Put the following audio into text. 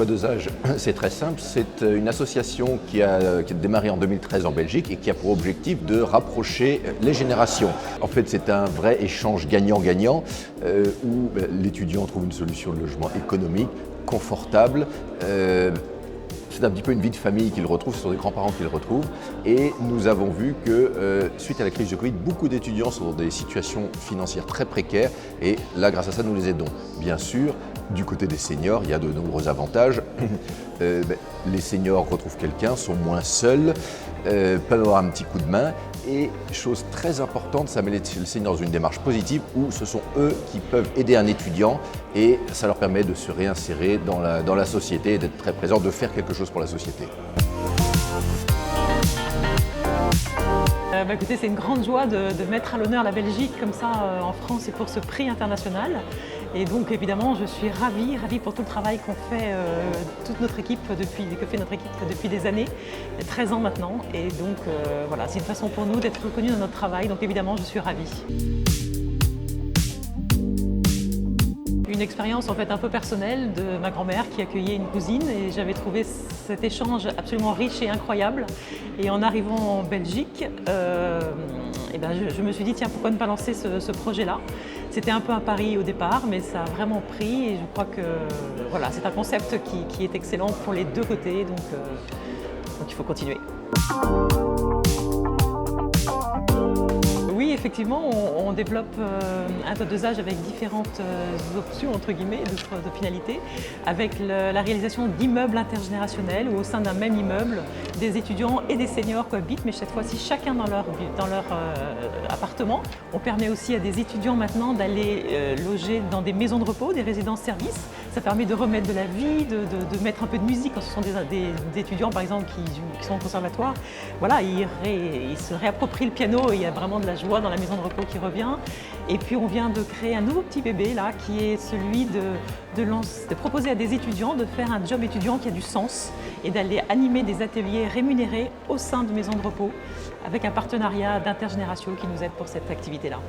Choix 2 âges, c'est très simple. C'est une association qui a démarré en 2013 en Belgique et qui a pour objectif de rapprocher les générations. En fait, c'est un vrai échange gagnant-gagnant où l'étudiant trouve une solution de logement économique, confortable. C'est un petit peu une vie de famille qu'il retrouve, ce sont des grands-parents qu'il retrouve. Et nous avons vu que suite à la crise du Covid, beaucoup d'étudiants sont dans des situations financières très précaires et là, grâce à ça, nous les aidons. Bien sûr, du côté des seniors, il y a de nombreux avantages. Les seniors retrouvent quelqu'un, sont moins seuls, peuvent avoir un petit coup de main. Et chose très importante, ça met les seniors dans une démarche positive où ce sont eux qui peuvent aider un étudiant et ça leur permet de se réinsérer dans la société et d'être très présents, de faire quelque chose pour la société. Écoutez, c'est une grande joie de mettre à l'honneur la Belgique comme ça en France et pour ce prix international. Et donc évidemment, je suis ravie pour tout le travail qu'on fait, toute notre équipe que fait notre équipe depuis des années, 13 ans maintenant. Et donc voilà, c'est une façon pour nous d'être reconnus dans notre travail. Donc évidemment, je suis ravie. Une expérience en fait un peu personnelle de ma grand-mère qui accueillait une cousine et j'avais trouvé cet échange absolument riche et incroyable. Et en arrivant en Belgique, je me suis dit tiens, pourquoi ne pas lancer ce projet-là. C'était un peu un pari au départ, mais ça a vraiment pris et je crois que voilà, c'est un concept qui est excellent pour les deux côtés, donc il faut continuer. Oui, effectivement, on développe un taux de dosage avec différentes options, entre guillemets, de finalité, avec la réalisation d'immeubles intergénérationnels où au sein d'un même immeuble, des étudiants et des seniors cohabitent, mais cette fois-ci chacun dans leur appartement. On permet aussi à des étudiants maintenant d'aller loger dans des maisons de repos, des résidences-services. Ça permet de remettre de la vie, de mettre un peu de musique quand ce sont des étudiants, par exemple, qui sont au conservatoire. Voilà, ils se réapproprient le piano et il y a vraiment de la joie dans la maison de repos qui revient. Et puis on vient de créer un nouveau petit bébé là, qui est celui de proposer à des étudiants de faire un job étudiant qui a du sens et d'aller animer des ateliers rémunérés au sein de maisons de repos avec un partenariat d'intergénération qui nous aide pour cette activité-là.